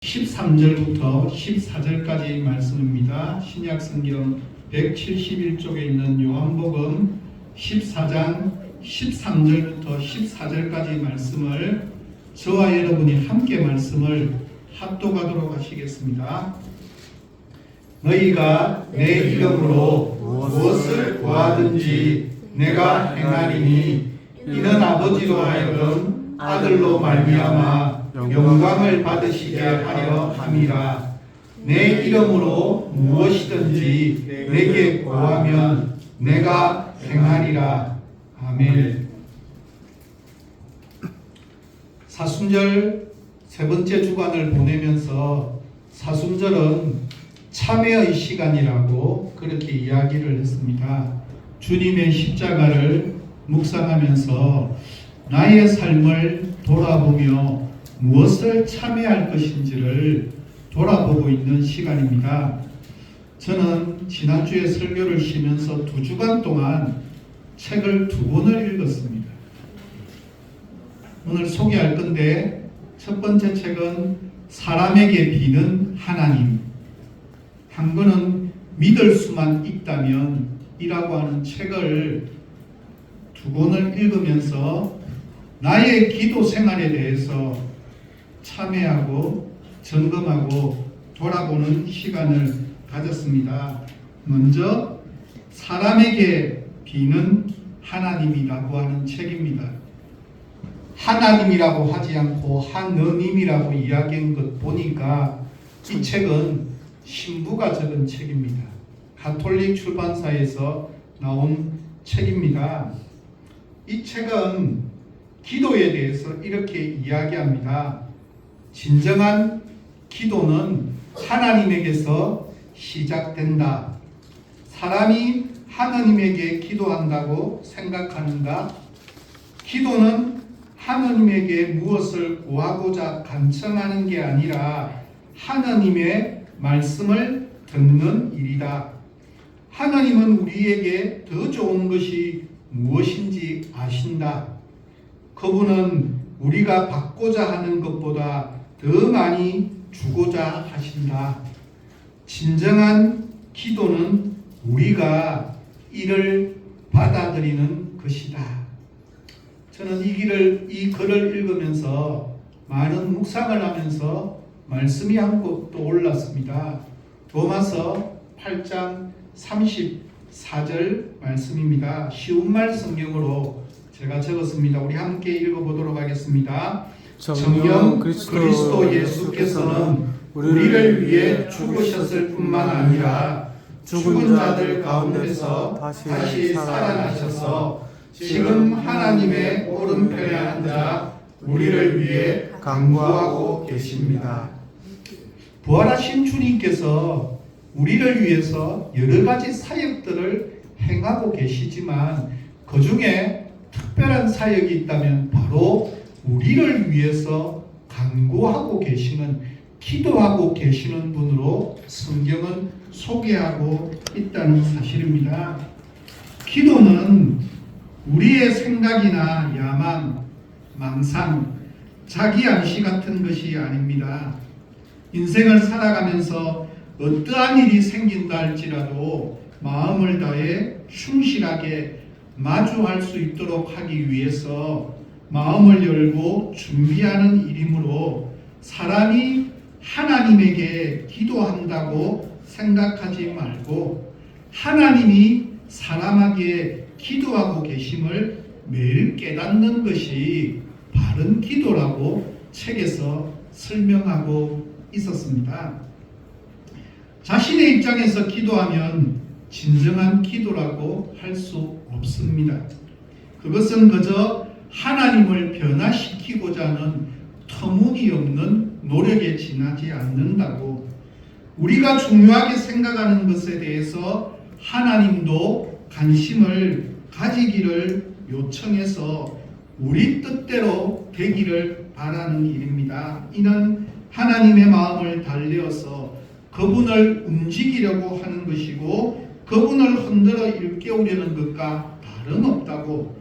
13절부터 14절까지 말씀입니다. 신약성경 171쪽에 있는 요한복음 14장 13절부터 14절까지 말씀을 저와 여러분이 함께 말씀을 합독하도록 하시겠습니다. 너희가 내 이름으로 무엇을 구하든지 내가 행하리니 이는 아버지로 하여금 아들로 말미암아 영광을 받으시게 하려 함이라. 내 이름으로 무엇이든지 내게 구하면 내가 행하리라. 아멘. 사순절 세 번째 주간을 보내면서 사순절은 참회의 시간이라고 그렇게 이야기를 했습니다. 주님의 십자가를 묵상하면서 나의 삶을 돌아보며 무엇을 참회할 것인지를 돌아보고 있는 시간입니다. 저는 지난주에 설교를 쉬면서 2주간 동안 책을 2권을 읽었습니다. 오늘 소개할 건데 첫 번째 책은 사람에게 비는 하나님, 한 권은 믿을 수만 있다면 이라고 하는 책을 2권을 읽으면서 나의 기도 생활에 대해서 참회하고 점검하고 돌아보는 시간을 가졌습니다. 먼저 사람에게 비는 하나님이라고 하는 책입니다. 하나님이라고 하지 않고 하느님이라고 이야기한 것 보니까 이 책은 신부가 적은 책입니다. 가톨릭 출판사에서 나온 책입니다. 이 책은 기도에 대해서 이렇게 이야기합니다. 진정한 기도는 하나님에게서 시작된다. 사람이 하나님에게 기도한다고 생각하는가? 기도는 하나님에게 무엇을 구하고자 간청하는 게 아니라 하나님의 말씀을 듣는 일이다. 하나님은 우리에게 더 좋은 것이 무엇인지 아신다. 그분은 우리가 받고자 하는 것보다 더 많이 주고자 하신다. 진정한 기도는 우리가 이를 받아들이는 것이다. 저는 이 글을 읽으면서 많은 묵상을 하면서 말씀이 한 곳 떠올랐습니다. 로마서 8장 34절 말씀입니다. 쉬운 말 성경으로 제가 적었습니다. 우리 함께 읽어보도록 하겠습니다. 정녕 그리스도 예수께서는 우리를 위해 죽으셨을 뿐만 아니라 죽은 자들 가운데서 다시 살아나셔서 지금 하나님의 오른편에 앉아 우리를 위해 간구하고 계십니다. 부활하신 주님께서 우리를 위해서 여러 가지 사역들을 행하고 계시지만 그 중에 특별한 사역이 있다면 바로 우리를 위해서 간구하고 계시는, 기도하고 계시는 분으로 성경은 소개하고 있다는 사실입니다. 기도는 우리의 생각이나 야망, 망상, 자기 암시 같은 것이 아닙니다. 인생을 살아가면서 어떠한 일이 생긴다 할지라도 마음을 다해 충실하게 마주할 수 있도록 하기 위해서 마음을 열고 준비하는 일이므로 사람이 하나님에게 기도한다고 생각하지 말고 하나님이 사람에게 기도하고 계심을 매일 깨닫는 것이 바른 기도라고 책에서 설명하고 있었습니다. 자신의 입장에서 기도하면 진정한 기도라고 할 수 없습니다. 그것은 그저 하나님을 변화시키고자 하는 터무니없는 노력에 지나지 않는다고, 우리가 중요하게 생각하는 것에 대해서 하나님도 관심을 가지기를 요청해서 우리 뜻대로 되기를 바라는 일입니다. 이는 하나님의 마음을 달래어서 그분을 움직이려고 하는 것이고 그분을 흔들어 일깨우려는 것과 다름없다고.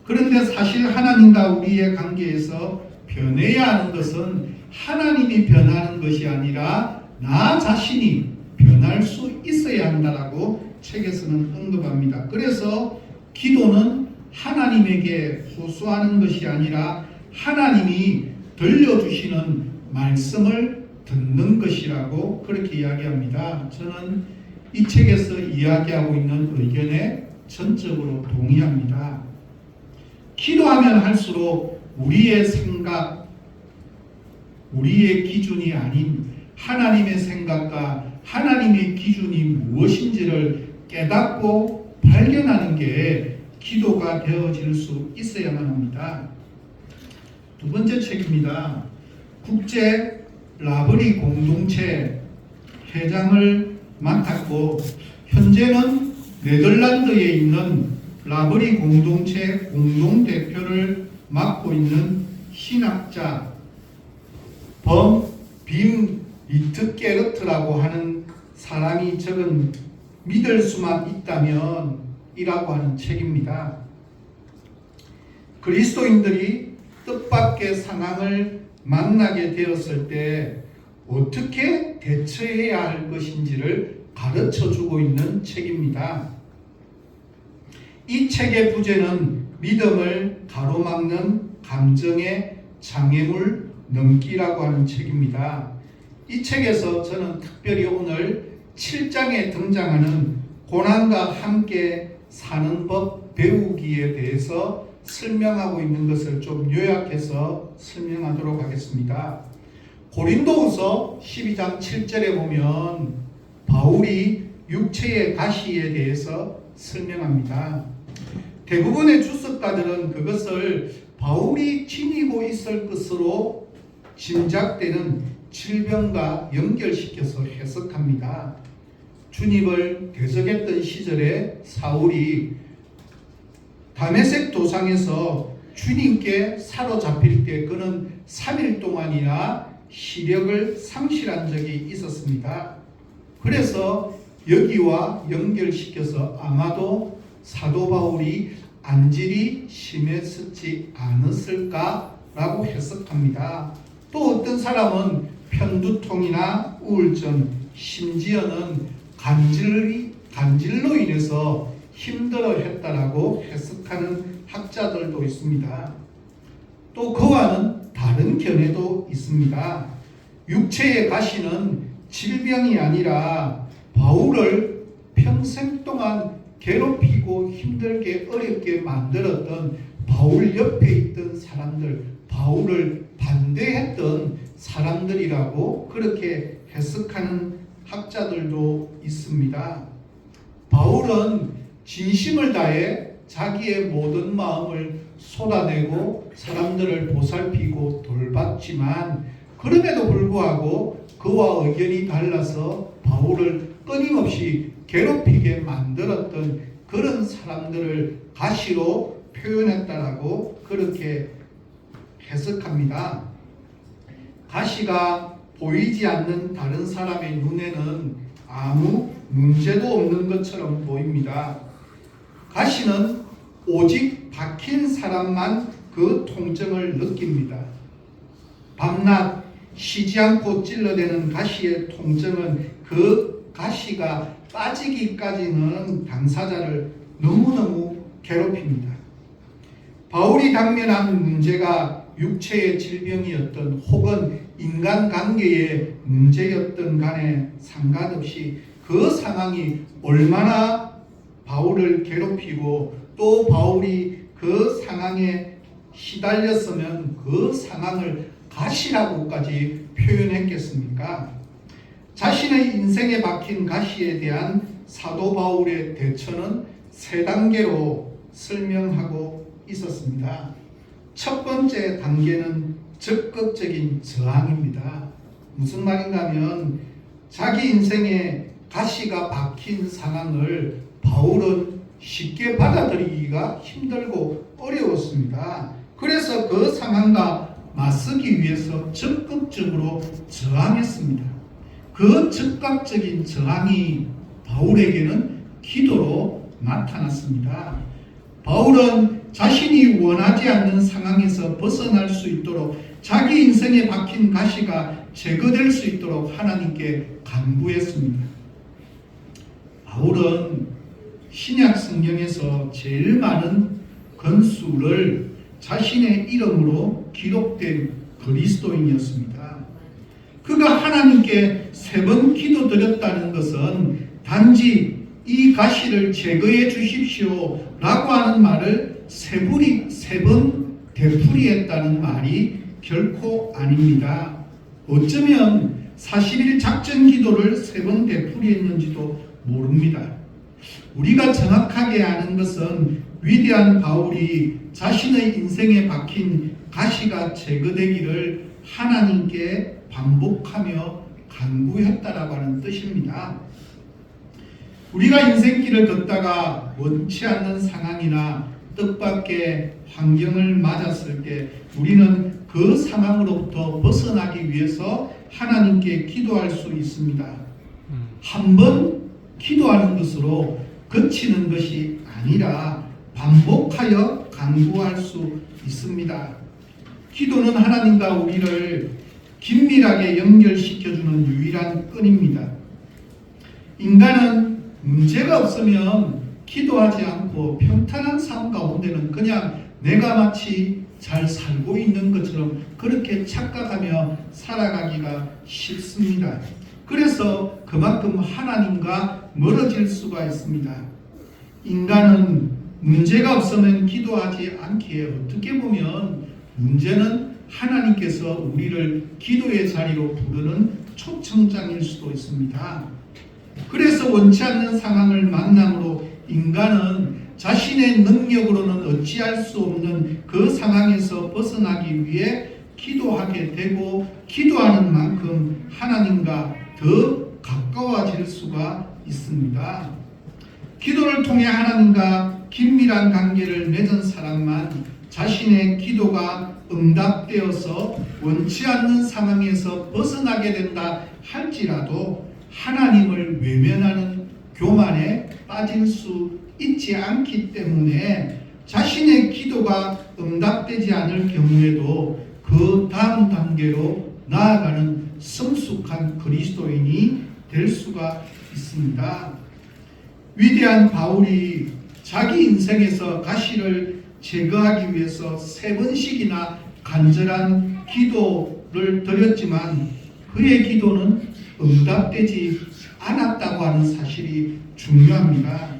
그런데 사실 하나님과 우리의 관계에서 변해야 하는 것은 하나님이 변하는 것이 아니라 나 자신이 변할 수 있어야 한다라고 책에서는 언급합니다. 그래서 기도는 하나님에게 호소하는 것이 아니라 하나님이 들려주시는 말씀을 듣는 것이라고 그렇게 이야기합니다. 저는 이 책에서 이야기하고 있는 의견에 전적으로 동의합니다. 기도하면 할수록 우리의 생각, 우리의 기준이 아닌 하나님의 생각과 하나님의 기준이 무엇인지를 깨닫고 발견하는 게 기도가 되어질 수 있어야만 합니다. 두 번째 책입니다. 국제 라브리 공동체 회장을 맡았고 현재는 네덜란드에 있는 라브리 공동체 공동대표를 맡고 있는 신학자 빔 리트게르트라고 하는 사람이 적은 믿을 수만 있다면 이라고 하는 책입니다. 그리스도인들이 뜻밖의 상황을 만나게 되었을 때 어떻게 대처해야 할 것인지를 가르쳐 주고 있는 책입니다. 이 책의 부제는 믿음을 가로막는 감정의 장애물 넘기라고 하는 책입니다. 이 책에서 저는 특별히 오늘 7장에 등장하는 고난과 함께 사는 법 배우기에 대해서 설명하고 있는 것을 좀 요약해서 설명하도록 하겠습니다. 고린도후서 12장 7절에 보면 바울이 육체의 가시에 대해서 설명합니다. 대부분의 주석가들은 그것을 바울이 지니고 있을 것으로 짐작되는 질병과 연결시켜서 해석합니다. 주님을 대적했던 시절에 사울이 다메섹 도상에서 주님께 사로잡힐 때 그는 3일 동안이나 시력을 상실한 적이 있었습니다. 그래서 여기와 연결시켜서 아마도 사도 바울이 안질이 심했었지 않았을까라고 해석합니다. 또 어떤 사람은 편두통이나 우울증, 심지어는 간질로 인해서 힘들어했다라고 해석하는 학자들도 있습니다. 또 그와는 다른 견해도 있습니다. 육체의 가시는 질병이 아니라 바울을 평생 동안 괴롭히고 힘들게 어렵게 만들었던 바울 옆에 있던 사람들, 바울을 반대했던 사람들이라고 그렇게 해석하는 학자들도 있습니다. 바울은 진심을 다해 자기의 모든 마음을 쏟아내고 사람들을 보살피고 돌봤지만 그럼에도 불구하고 그와 의견이 달라서 바울을 끊임없이 괴롭히게 만들었던 그런 사람들을 가시로 표현했다라고 그렇게 해석합니다. 가시가 보이지 않는 다른 사람의 눈에는 아무 문제도 없는 것처럼 보입니다. 가시는 오직 박힌 사람만 그 통증을 느낍니다. 밤낮 쉬지 않고 찔러대는 가시의 통증은 그 가시가 빠지기까지는 당사자를 너무너무 괴롭힙니다. 바울이 당면한 문제가 육체의 질병이었던 혹은 인간관계의 문제였던 간에 상관없이 그 상황이 얼마나 바울을 괴롭히고 또 바울이 그 상황에 시달렸으면 그 상황을 가시라고까지 표현했겠습니까? 자신의 인생에 박힌 가시에 대한 사도 바울의 대처는 세 단계로 설명하고 있었습니다. 첫 번째 단계는 적극적인 저항입니다. 무슨 말인가 하면 자기 인생에 가시가 박힌 상황을 바울은 쉽게 받아들이기가 힘들고 어려웠습니다. 그래서 그 상황과 맞서기 위해서 적극적으로 저항했습니다. 그 즉각적인 저항이 바울에게는 기도로 나타났습니다. 바울은 자신이 원하지 않는 상황에서 벗어날 수 있도록 자기 인생에 박힌 가시가 제거될 수 있도록 하나님께 간구했습니다. 바울은 신약 성경에서 제일 많은 건수를 자신의 이름으로 기록된 그리스도인이었습니다. 그가 하나님께 3번 기도드렸다는 것은 단지 이 가시를 제거해 주십시오 라고 하는 말을 3번 되풀이했다는 말이 결코 아닙니다. 어쩌면 40일 작전 기도를 3번 되풀이했는지도 모릅니다. 우리가 정확하게 아는 것은 위대한 바울이 자신의 인생에 박힌 가시가 제거되기를 하나님께 반복하며 간구했다라고 하는 뜻입니다. 우리가 인생길을 걷다가 원치 않는 상황이나 뜻밖의 환경을 맞았을 때 우리는 그 상황으로부터 벗어나기 위해서 하나님께 기도할 수 있습니다. 한 번 기도하는 것으로 그치는 것이 아니라 반복하여 간구할 수 있습니다. 기도는 하나님과 우리를 긴밀하게 연결시켜주는 유일한 끈입니다. 인간은 문제가 없으면 기도하지 않고 평탄한 삶 가운데는 그냥 내가 마치 잘 살고 있는 것처럼 그렇게 착각하며 살아가기가 쉽습니다. 그래서 그만큼 하나님과 멀어질 수가 있습니다. 인간은 문제가 없으면 기도하지 않기에 어떻게 보면 문제는 하나님께서 우리를 기도의 자리로 부르는 초청장일 수도 있습니다. 그래서 원치 않는 상황을 만남으로 인간은 자신의 능력으로는 어찌할 수 없는 그 상황에서 벗어나기 위해 기도하게 되고 기도하는 만큼 하나님과 더 가까워질 수가 있습니다. 기도를 통해 하나님과 긴밀한 관계를 맺은 사람만 자신의 기도가 응답되어서 원치 않는 상황에서 벗어나게 된다 할지라도 하나님을 외면하는 교만에 빠질 수 있지 않기 때문에 자신의 기도가 응답되지 않을 경우에도 그 다음 단계로 나아가는 성숙한 그리스도인이 될 수가 있습니다. 위대한 바울이 자기 인생에서 가시를 제거하기 위해서 3번씩이나 간절한 기도를 드렸지만 그의 기도는 응답되지 않았다고 하는 사실이 중요합니다.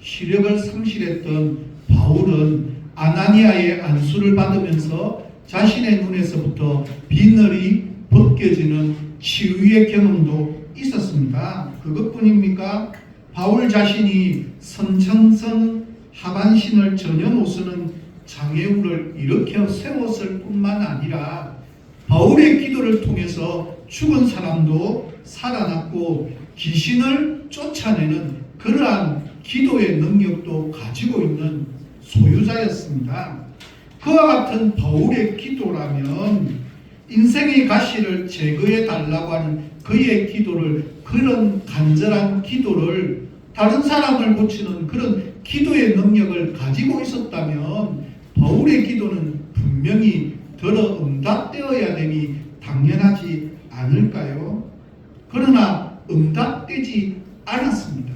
시력을 상실했던 바울은 아나니아의 안수를 받으면서 자신의 눈에서부터 비늘이 벗겨지는 치유의 경험도 있었습니다. 그것뿐입니까? 바울 자신이 선천성 하반신을 전혀 못 쓰는 장애우를 일으켜 세웠을 뿐만 아니라 바울의 기도를 통해서 죽은 사람도 살아났고 귀신을 쫓아내는 그러한 기도의 능력도 가지고 있는 소유자였습니다. 그와 같은 바울의 기도라면 인생의 가시를 제거해 달라고 하는 그의 기도를, 그런 간절한 기도를 다른 사람을 고치는 그런 기도의 능력을 가지고 있었다면 바울의 기도는 분명히 들어 응답되어야 되니 당연하지 않을까요? 그러나 응답되지 않았습니다.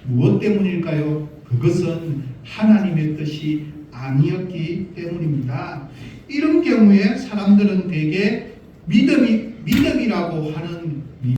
무엇 때문일까요? 그것은 하나님의 뜻이 아니었기 때문입니다. 이런 경우에 사람들은 대개 믿음이라고 하는